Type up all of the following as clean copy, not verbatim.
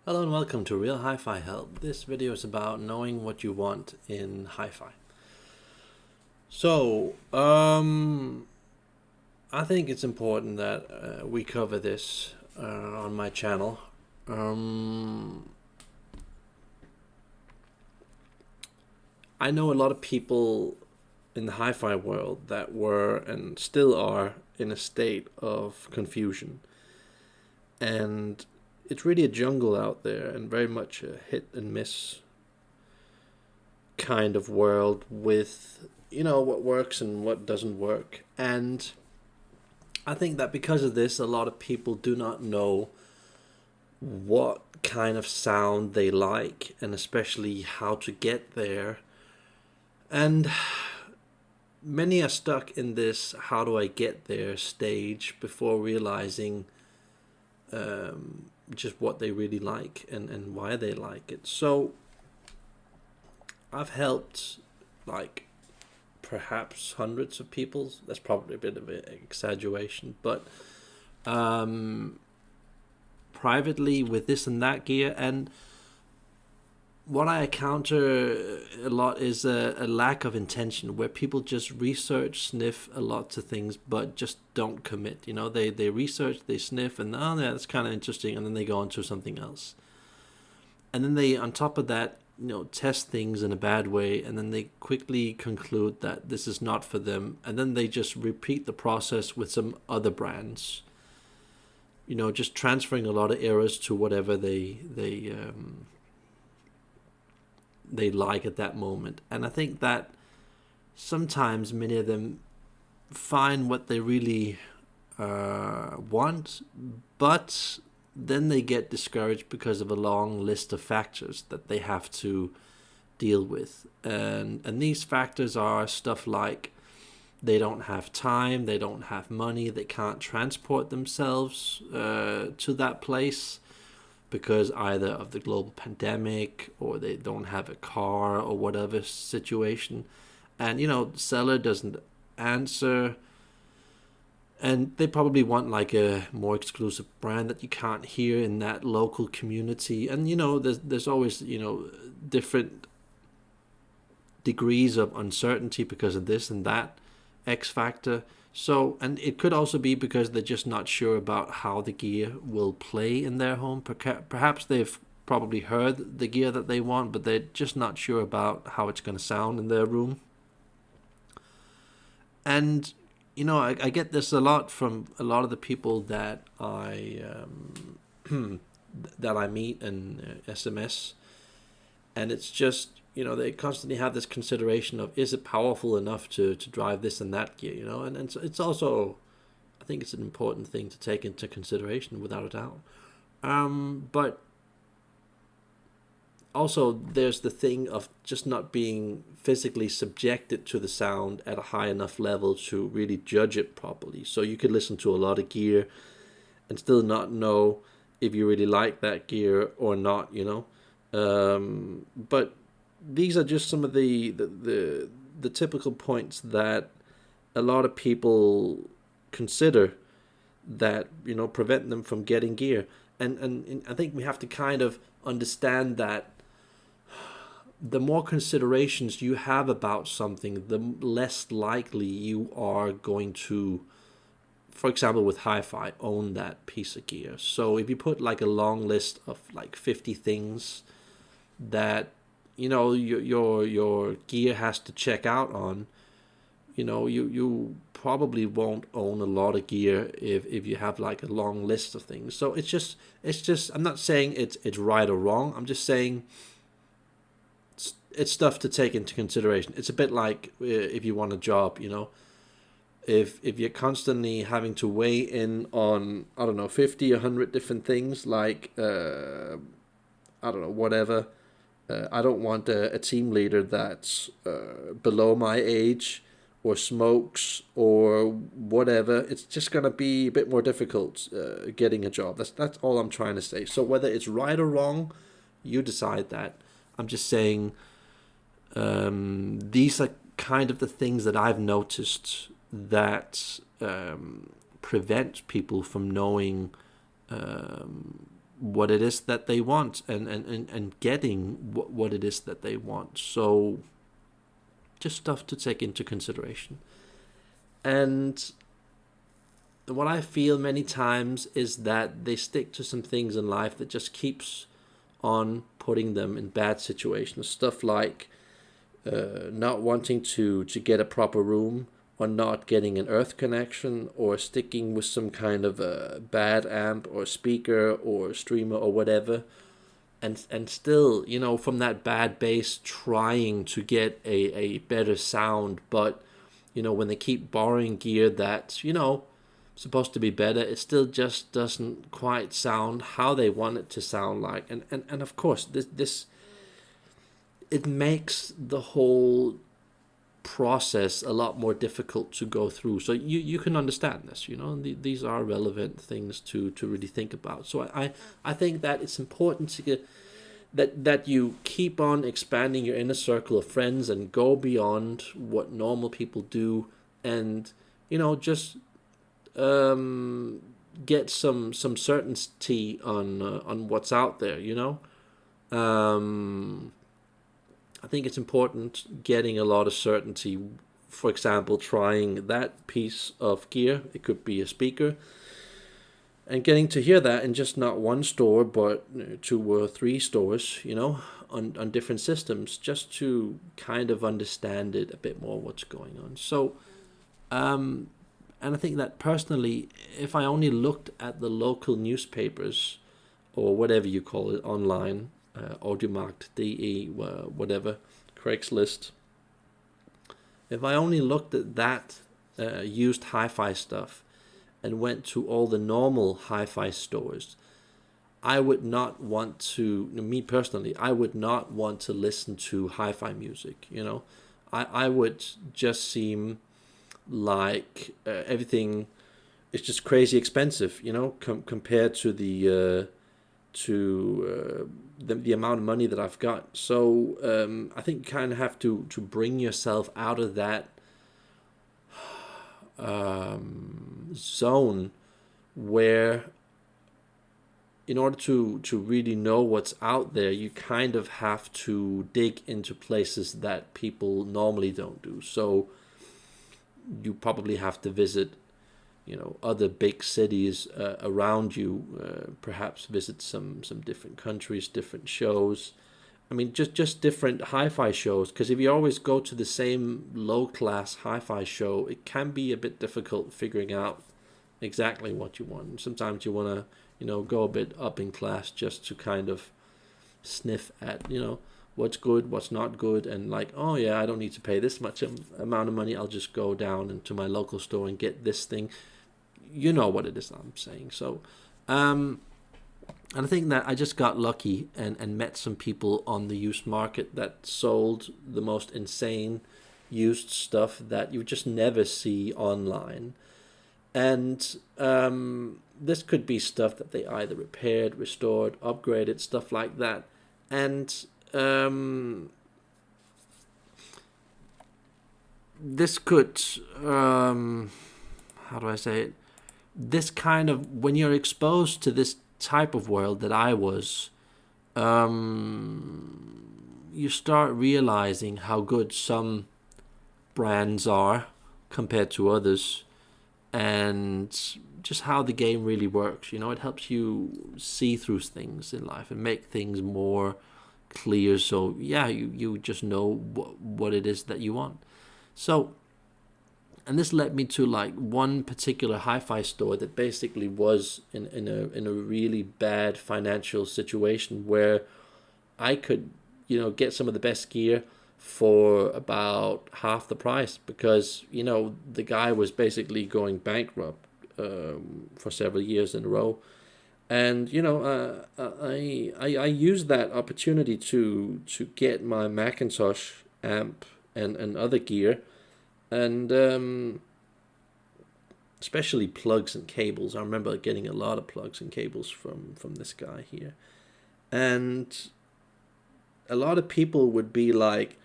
Hello and welcome to Real Hi-Fi Help. This video is about knowing what you want in hi-fi. So, I think it's important that we cover this on my channel. I know a lot of people in the hi-fi world that were and still are in a state of confusion. And it's really a jungle out there and very much a hit and miss kind of world with, what works and what doesn't work. And I think that because of this, a lot of people do not know what kind of sound they like and especially how to get there. And many are stuck in this how do I get there stage before realizing just what they really like and why they like it. So I've helped perhaps hundreds of people. That's probably a bit of an exaggeration, but privately with this and that gear. And what I encounter a lot is a lack of intention, where people just research, sniff a lot to things, but just don't commit. They research, they sniff, and oh yeah, that's kind of interesting, and then they go on to something else. And then they, on top of that, test things in a bad way, and then they quickly conclude that this is not for them, and then they just repeat the process with some other brands. Just transferring a lot of errors to whatever they like at that moment. And I think that sometimes many of them find what they really want, but then they get discouraged because of a long list of factors that they have to deal with. And these factors are stuff like they don't have time, they don't have money, they can't transport themselves to that place, because either of the global pandemic or they don't have a car or whatever situation. And, the seller doesn't answer. And they probably want like a more exclusive brand that you can't hear in that local community. And, there's always, different degrees of uncertainty because of this and that X factor. So, and it could also be because they're just not sure about how the gear will play in their home. Perhaps they've probably heard the gear that they want, but they're just not sure about how it's going to sound in their room. And, I get this a lot from a lot of the people that I that I meet in SMS. And it's just, they constantly have this consideration of, is it powerful enough to drive this and that gear, and so it's also, I think it's an important thing to take into consideration without a doubt. But also there's the thing of just not being physically subjected to the sound at a high enough level to really judge it properly. So you could listen to a lot of gear and still not know if you really like that gear or not, but these are just some of the typical points that a lot of people consider that prevent them from getting gear. And I think we have to kind of understand that the more considerations you have about something, the less likely you are going to, for example with hi-fi, own that piece of gear. So if you put like a long list of like 50 things that your gear has to check out on, you probably won't own a lot of gear if you have like a long list of things. So it's just I'm not saying it's right or wrong. I'm just saying it's stuff to take into consideration. It's a bit like if you want a job, if you're constantly having to weigh in on, I don't know, 50, 100 different things, like I don't know, whatever. I don't want a team leader that's below my age or smokes or whatever. It's just going to be a bit more difficult getting a job. That's all I'm trying to say. So whether it's right or wrong, you decide that. I'm just saying these are kind of the things that I've noticed that prevent people from knowing what it is that they want, and getting what it is that they want. So just stuff to take into consideration. And what I feel many times is that they stick to some things in life that just keeps on putting them in bad situations. Stuff like not wanting to get a proper room, or not getting an earth connection, or sticking with some kind of a bad amp or speaker or streamer or whatever, and still, from that bad bass trying to get a better sound. But when they keep borrowing gear that's supposed to be better, it still just doesn't quite sound how they want it to sound like. And of course, this it makes the whole process a lot more difficult to go through. So you can understand this. These are relevant things to really think about. So I think that it's important to get that you keep on expanding your inner circle of friends and go beyond what normal people do, and just get some certainty on what's out there. I think it's important getting a lot of certainty. For example, trying that piece of gear, it could be a speaker, and getting to hear that in just not one store, but 2 or 3 stores, on different systems, just to kind of understand it a bit more, what's going on. So, and I think that personally, if I only looked at the local newspapers, or whatever you call it, online, Audiomarkt, DE, whatever, Craigslist, if I only looked at that used hi-fi stuff and went to all the normal hi-fi stores, I would not want to, me personally, I would not want to listen to hi-fi music. I would just seem like everything is just crazy expensive, compared to the amount of money that I've got. So I think you kind of have to bring yourself out of that zone, where in order to really know what's out there, you kind of have to dig into places that people normally don't do. So you probably have to visit other big cities around you, perhaps visit some different countries, different shows. I mean, just different hi-fi shows, because if you always go to the same low-class hi-fi show, it can be a bit difficult figuring out exactly what you want. Sometimes you want to, go a bit up in class just to kind of sniff at, what's good, what's not good, and like, oh yeah, I don't need to pay this much amount of money. I'll just go down into my local store and get this thing. You know what it is I'm saying. So, and I think that I just got lucky and met some people on the used market that sold the most insane used stuff that you just never see online. And this could be stuff that they either repaired, restored, upgraded, stuff like that. And this could, how do I say it? This kind of, when you're exposed to this type of world that I was, you start realizing how good some brands are compared to others, and just how the game really works. It helps you see through things in life and make things more clear. So yeah, you just know what it is that you want. So, and this led me to like one particular hi-fi store that basically was in a really bad financial situation, where I could get some of the best gear for about half the price, because the guy was basically going bankrupt for several years in a row. And I used that opportunity to get my Macintosh amp and other gear, and especially plugs and cables. I remember getting a lot of plugs and cables from this guy here, and a lot of people would be like,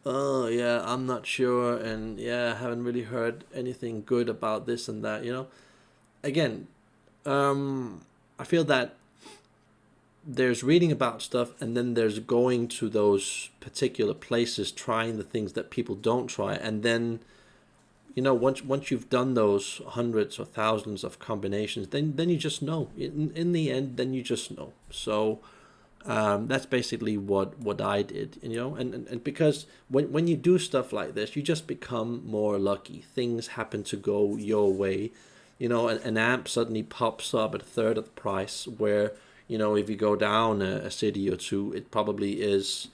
oh yeah, I'm not sure, and yeah, I haven't really heard anything good about this and that. Again, I feel that there's reading about stuff, and then there's going to those particular places, trying the things that people don't try, and then once you've done those hundreds or thousands of combinations, then you just know. In the end, then you just know. So that's basically what I did, and because when you do stuff like this, you just become more lucky. Things happen to go your way. An amp suddenly pops up at a third of the price, where if you go down a city or two, it probably is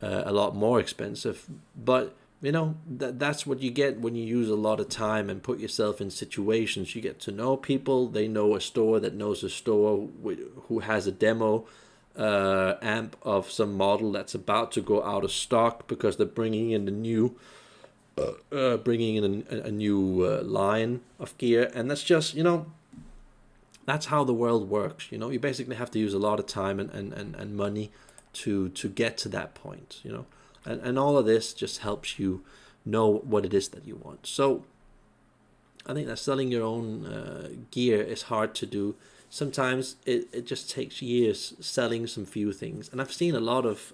a lot more expensive. But that's what you get when you use a lot of time and put yourself in situations. You get to know people. They know a store that knows a store who has a demo amp of some model that's about to go out of stock because they're bringing in a new line of gear. And that's just that's how the world works. You basically have to use a lot of time and money to get to that point. And all of this just helps you know what it is that you want. So I think that selling your own gear is hard to do. Sometimes it just takes years selling some few things. And I've seen a lot of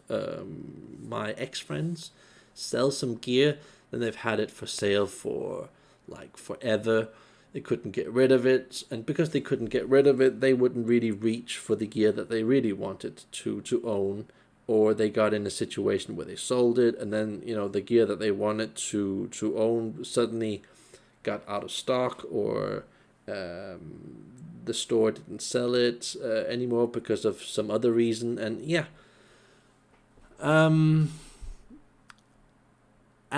my ex-friends sell some gear, then they've had it for sale for like forever. They couldn't get rid of it. And because they couldn't get rid of it, they wouldn't really reach for the gear that they really wanted to own. Or they got in a situation where they sold it, and then the gear that they wanted to own suddenly got out of stock, or the store didn't sell it anymore because of some other reason. And and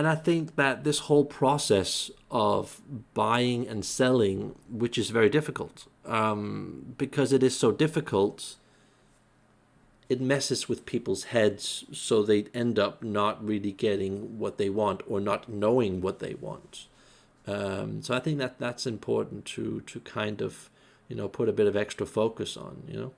I think that this whole process of buying and selling, which is very difficult, because it is so difficult, it messes with people's heads, so they end up not really getting what they want or not knowing what they want. So I think that's important to kind of put a bit of extra focus on.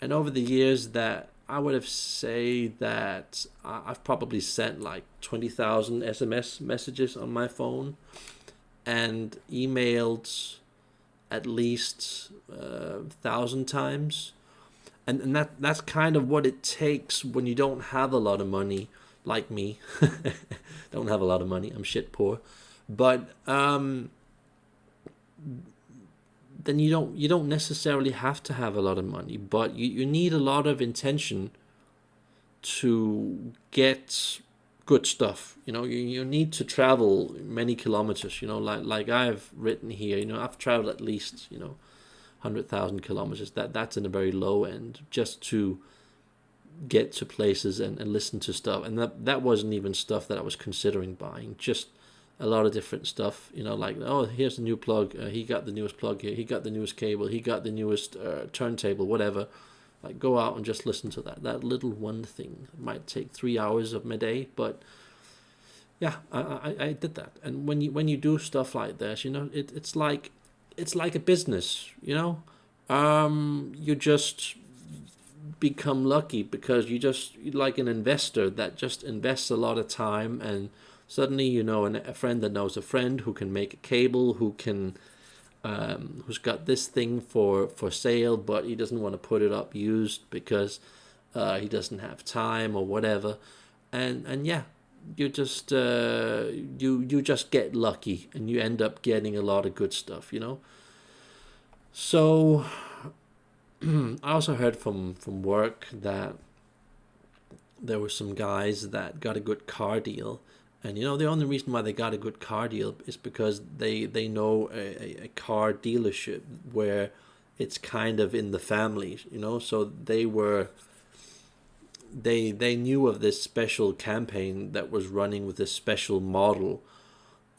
And over the years, that I would have say that I've probably sent like 20,000 SMS messages on my phone, and emailed at least 1,000 times, and that's kind of what it takes when you don't have a lot of money, like me. Don't have a lot of money. I'm shit poor, but then you don't necessarily have to have a lot of money, but you need a lot of intention to get good stuff. You need to travel many kilometers. Like I've written here. I've traveled at least 100,000 kilometers. That's in a very low end, just to get to places and listen to stuff. And that wasn't even stuff that I was considering buying. Just a lot of different stuff. Like, oh, here's the new plug. He got the newest plug here. He got the newest cable. He got the newest turntable. Whatever. Like, go out and just listen to that little one thing. It might take 3 hours of my day, but yeah, I did that. And when you do stuff like this, it's like a business. You just become lucky because you just like an investor that just invests a lot of time, and suddenly a friend that knows a friend who can make a cable, who's got this thing for sale, but he doesn't want to put it up used because he doesn't have time or whatever, and yeah, you just you just get lucky, and you end up getting a lot of good stuff. So I also heard from work that there were some guys that got a good car deal. And the only reason why they got a good car deal is because they know a car dealership where it's kind of in the family, so they knew of this special campaign that was running with this special model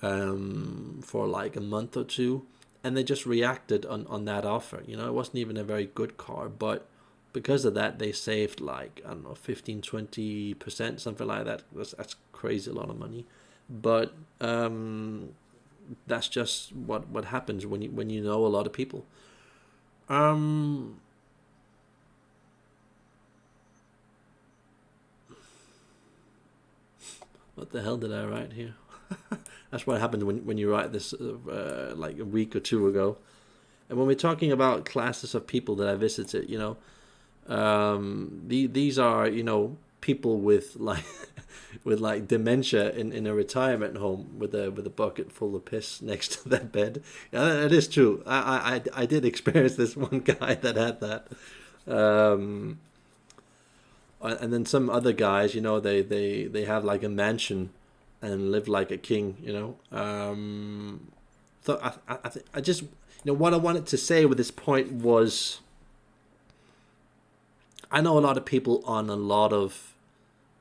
for like a month or two, and they just reacted on that offer. It wasn't even a very good car, but because of that, they saved like, I don't know, 15-20%, something like that. That's crazy, a lot of money. But that's just what happens when you know a lot of people. What the hell did I write here? That's what happened when you write this like a week or two ago. And when we're talking about classes of people that I visited, these are, people with like with like dementia in a retirement home with a bucket full of piss next to their bed. Yeah, that is true. I did experience this one guy that had that. Um, and then some other guys, they have like a mansion and live like a king. So I just, what I wanted to say with this point was, I know a lot of people on a lot of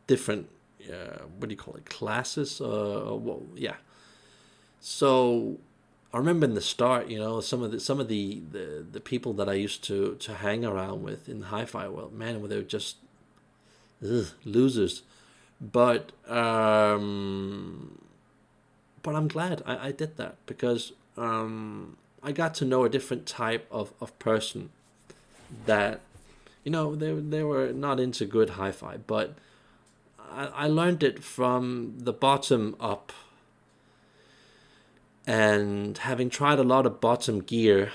different, what do you call it, classes? Well, yeah. So I remember in the start, some of the people that I used to hang around with in the hi-fi world, man, they were just losers. But I'm glad I did that, because I got to know a different type of person that, they were not into good hi-fi, but I learned it from the bottom up. And having tried a lot of bottom gear,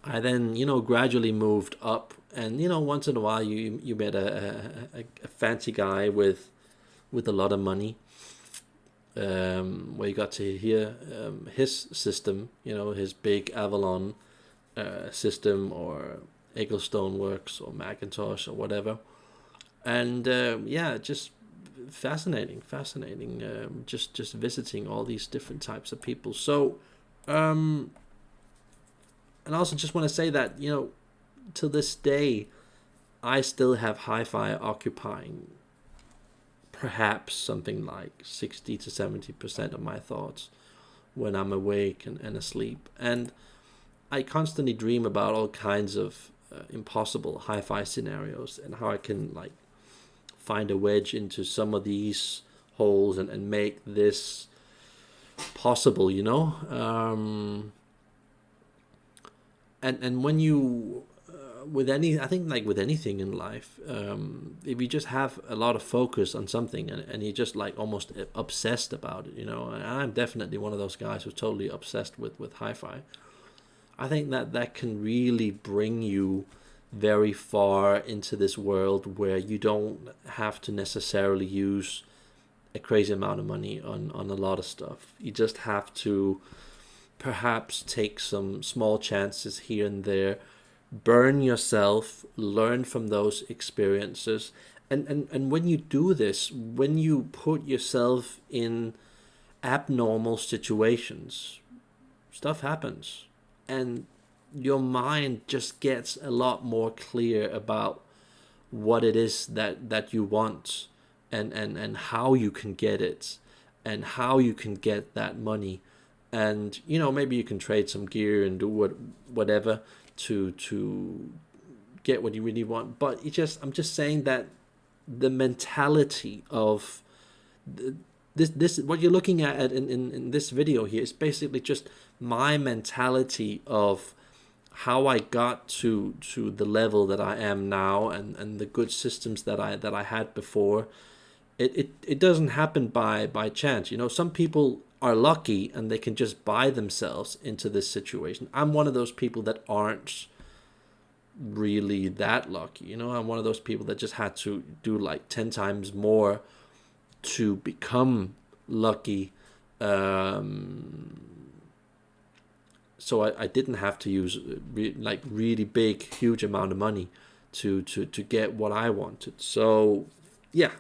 I then, gradually moved up. And, once in a while you met a fancy guy with a lot of money, where you got to hear his system, his big Avalon system, or Egglestone Works, or Macintosh, or whatever. And just fascinating. Just visiting all these different types of people. So, and I also just want to say that, to this day, I still have hi-fi occupying perhaps something like 60 to 70% of my thoughts when I'm awake and asleep. And I constantly dream about all kinds of impossible hi-fi scenarios, and how I can like find a wedge into some of these holes and make this possible, and when you I think like with anything in life, if you just have a lot of focus on something, and you're just like almost obsessed about it, and I'm definitely one of those guys who's totally obsessed with hi-fi. I think that can really bring you very far into this world, where you don't have to necessarily use a crazy amount of money on a lot of stuff. You just have to perhaps take some small chances here and there, burn yourself, learn from those experiences. And when you do this, when you put yourself in abnormal situations, stuff happens. And your mind just gets a lot more clear about what it is that you want, and how you can get it, and how you can get that money. And maybe you can trade some gear and do whatever to get what you really want. But I'm just saying that the mentality of this what you're looking at in this video here is basically just my mentality of how I got to the level that I am now, and the good systems that I had before. It doesn't happen by chance. Some people are lucky and they can just buy themselves into this situation. I'm one of those people that aren't really that lucky. I'm one of those people that just had to do like 10 times more to become lucky. So I didn't have to use really big, huge amount of money to get what I wanted. So yeah.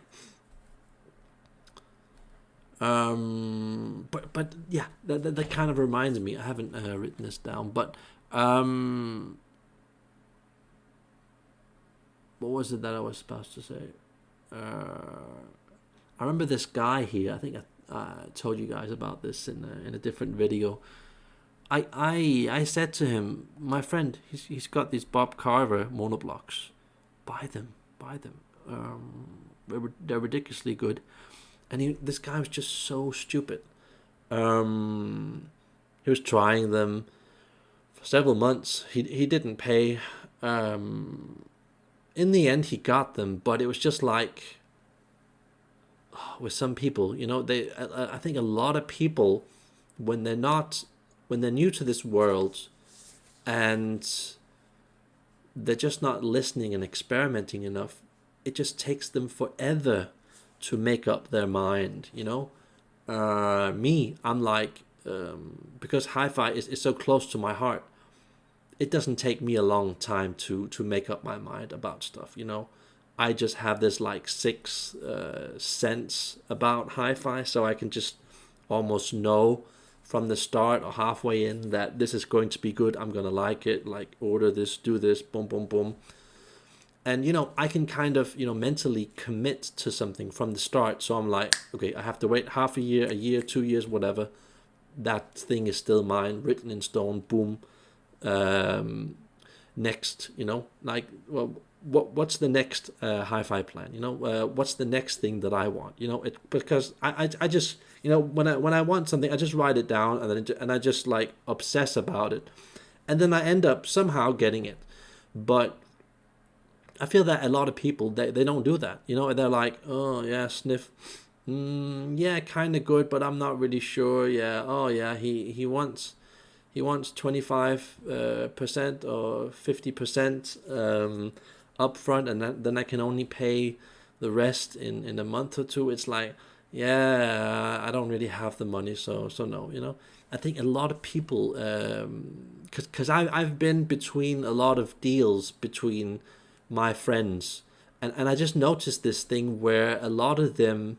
But yeah, that kind of reminds me. I haven't written this down, but what was it that I was supposed to say? I remember this guy here. I think I told you guys about this in a different video. I said to him, my friend, he's got these Bob Carver monoblocks. Buy them. They're ridiculously good. And this guy was just so stupid. He was trying them for several months. He didn't pay. In the end, he got them, but it was just like, with some people, I think a lot of people, when they're not, when they're new to this world, and they're just not listening and experimenting enough, it just takes them forever to make up their mind. I'm like, because hi-fi is so close to my heart, it doesn't take me a long time to make up my mind about stuff. I just have this like sixth sense about hi-fi, so I can just almost know from the start or halfway in that this is going to be good. I'm gonna like it. Like, order this, do this, boom, boom, boom. And I can kind of mentally commit to something from the start. So I'm like, okay, I have to wait half a year, 2 years, whatever. That thing is still mine, written in stone. Boom. Next, like, well, what's the next hi-fi plan? What's the next thing that I want? Because I just when I want something, I just write it down, and I just like obsess about it, and then I end up somehow getting it. But I feel that a lot of people, they don't do that. They're like, oh yeah, sniff. Yeah, kind of good, but I'm not really sure. Yeah, oh yeah, he wants 25% or 50% upfront, and then I can only pay the rest in a month or two. It's like, yeah, I don't really have the money, so no. I think a lot of people, because I've been between a lot of deals between my friends, and I just noticed this thing where a lot of them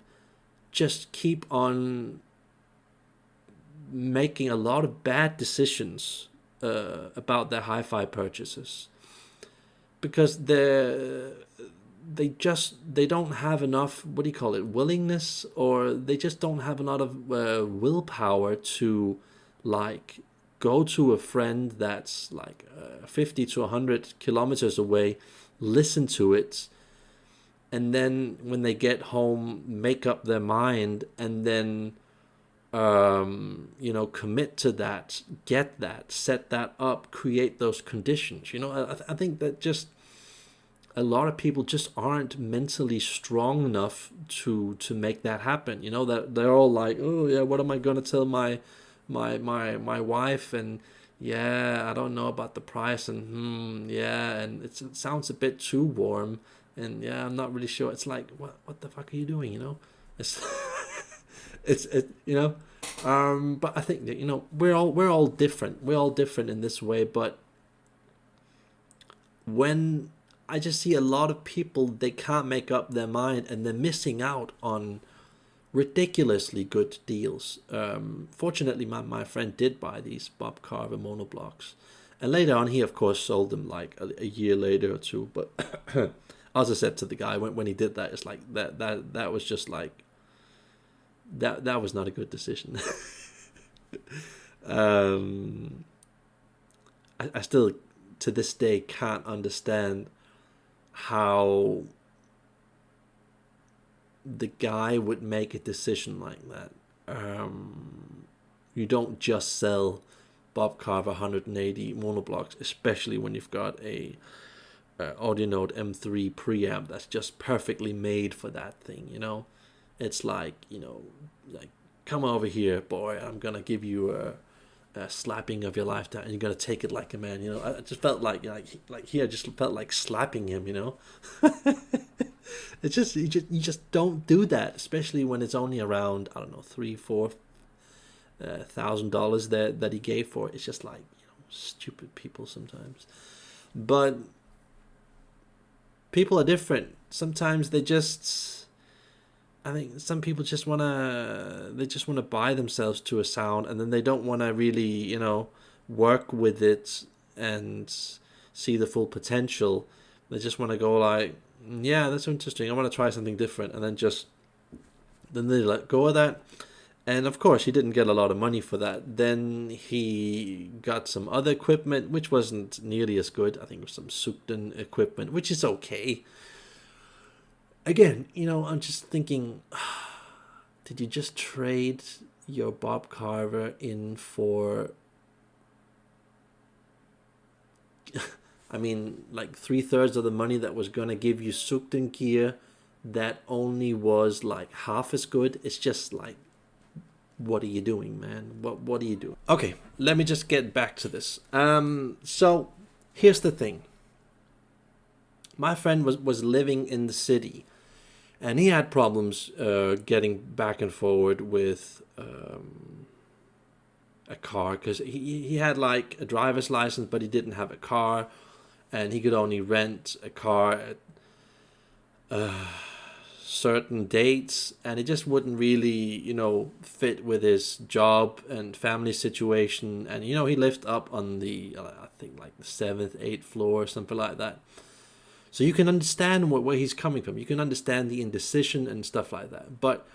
just keep on making a lot of bad decisions about their hi-fi purchases, because they don't have enough, what do you call it, willingness, or they just don't have a lot of willpower to like go to a friend that's like 50 to 100 kilometers away, listen to it, and then when they get home, make up their mind, and then commit to that, get that, set that up, create those conditions. I think that just a lot of people just aren't mentally strong enough to make that happen. That they're all like, oh yeah, what am I gonna tell my wife? And yeah, I don't know about the price, and yeah, and it sounds a bit too warm, and yeah, I'm not really sure. It's like, what the fuck are you doing? It's but I think that we're all different. We're all different in this way. But when I just see a lot of people, they can't make up their mind, and they're missing out on ridiculously good deals. Fortunately, my friend did buy these Bob Carver monoblocks, and later on he of course sold them like a year later or two. But as I said to the guy when he did that, it's like that was just like that was not a good decision. I still to this day can't understand how the guy would make a decision like that. You don't just sell Bob Carver 180 monoblocks, especially when you've got a Audionote M3 preamp that's just perfectly made for that thing. It's like, like, come over here, boy, I'm gonna give you a slapping of your lifetime, and you're gonna take it like a man. I just felt like here, I just felt like slapping him. It's just you just don't do that, especially when it's only around, I don't know, $3,000-4,000 that he gave for it. It's just like, stupid people sometimes. But people are different. Sometimes they just, I think some people just wanna buy themselves to a sound, and then they don't wanna really, work with it and see the full potential. They just wanna go like, yeah, that's interesting, I wanna try something different, and then they let go of that. And of course, he didn't get a lot of money for that. Then he got some other equipment, which wasn't nearly as good. I think it was some Sugden equipment, which is okay. Again, I'm just thinking, did you just trade your Bob Carver in for, I mean, like 3/3 of the money that was going to give you Sugden gear that only was like half as good, it's just like, what are you doing, man? What are you doing? Okay, let me just get back to this. So here's the thing. My friend was living in the city, and he had problems getting back and forward with a car, because he had like a driver's license, but he didn't have a car, and he could only rent a car at certain dates, and it just wouldn't really, fit with his job and family situation. And he lived up on the I think like the 7th, 8th floor or something like that. So you can understand where he's coming from. You can understand the indecision and stuff like that. But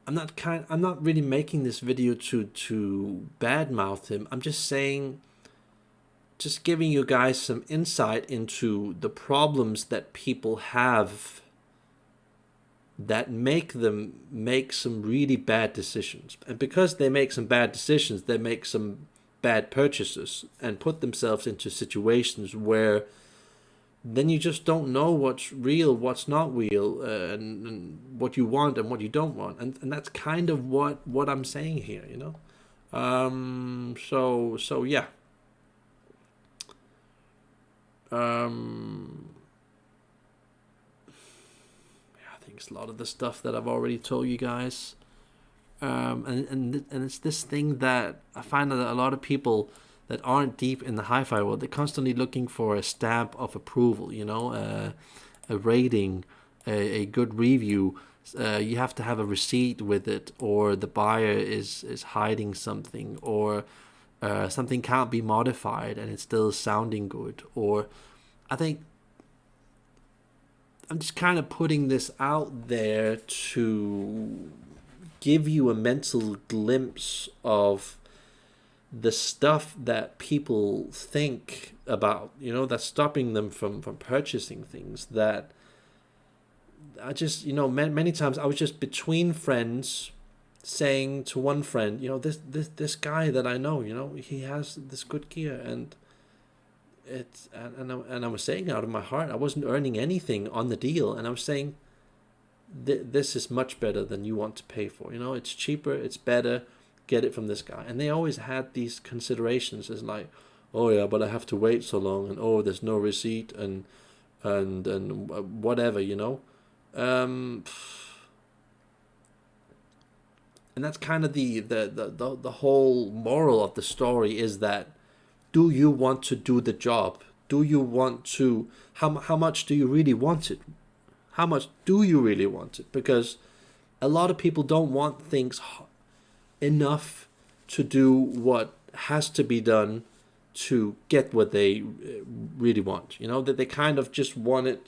I'm not really making this video to badmouth him. I'm just saying, just giving you guys some insight into the problems that people have that make them make some really bad decisions. And because they make some bad decisions, they make some bad purchases and put themselves into situations where then you just don't know what's real, what's not real, and what you want and what you don't want. And that's kind of what I'm saying here, So yeah. I think it's a lot of the stuff that I've already told you guys. And it's this thing that I find that a lot of people that aren't deep in the hi-fi world, they're constantly looking for a stamp of approval, a rating, a good review. You have to have a receipt with it, or the buyer is hiding something, or something can't be modified and it's still sounding good. Or I think I'm just kind of putting this out there to give you a mental glimpse of the stuff that people think about, that's stopping them from purchasing things. That I just, many times I was just between friends saying to one friend, this guy that I know, he has this good gear, and I was saying out of my heart, I wasn't earning anything on the deal, and I was saying, this is much better than you want to pay for. It's cheaper, it's better, get it from this guy. And they always had these considerations as like, oh yeah, but I have to wait so long, and oh, there's no receipt, and whatever, and that's kind of the whole moral of the story, is that, do you want to do the job? Do you want to, how much do you really want it? How much do you really want it? Because a lot of people don't want things enough to do what has to be done to get what they really want. That they kind of just want it,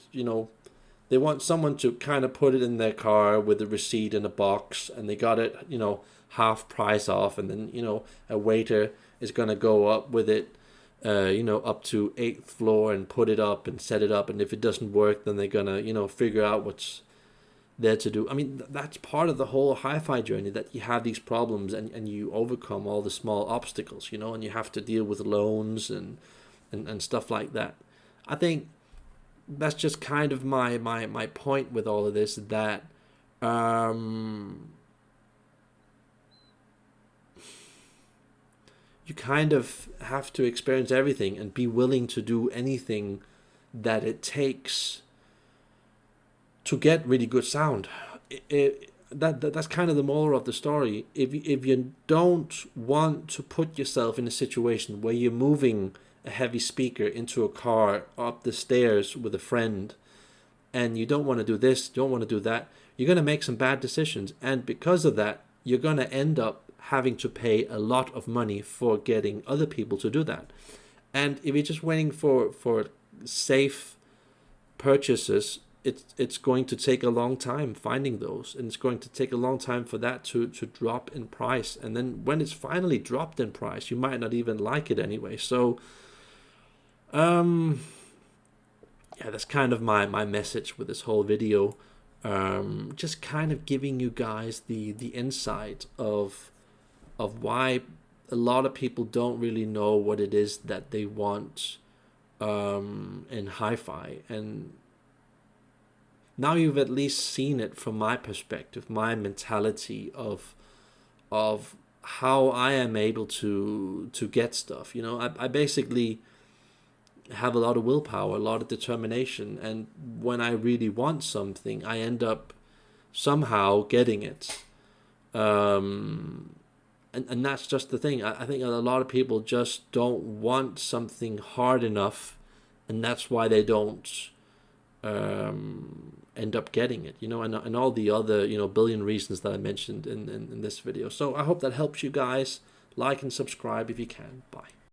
they want someone to kind of put it in their car with a receipt in a box, and they got it, half price off, and then, a waiter is going to go up with it, up to 8th floor and put it up and set it up. And if it doesn't work, then they're going to, figure out what's there to do. I mean, that's part of the whole hi-fi journey, that you have these problems and you overcome all the small obstacles, and you have to deal with loans and stuff like that. I think that's just kind of my point with all of this, that you kind of have to experience everything and be willing to do anything that it takes to get really good sound. That's kind of the moral of the story. If you don't want to put yourself in a situation where you're moving a heavy speaker into a car up the stairs with a friend, and you don't want to do this, don't want to do that, you're going to make some bad decisions. And because of that, you're going to end up having to pay a lot of money for getting other people to do that. And if you're just waiting for safe purchases, it's going to take a long time finding those, and it's going to take a long time for that to drop in price. And then when it's finally dropped in price, you might not even like it anyway. So yeah, that's kind of my message with this whole video. Just kind of giving you guys the insight of why a lot of people don't really know what it is that they want in hi-fi. And now you've at least seen it from my perspective, my mentality of how I am able to get stuff. You know, I basically have a lot of willpower, a lot of determination, and when I really want something, I end up somehow getting it. And that's just the thing. I think a lot of people just don't want something hard enough, and that's why they don't end up getting it, you know, and all the other, you know, billion reasons that I mentioned in this video. So I hope that helps you guys. Like and subscribe if you can. Bye.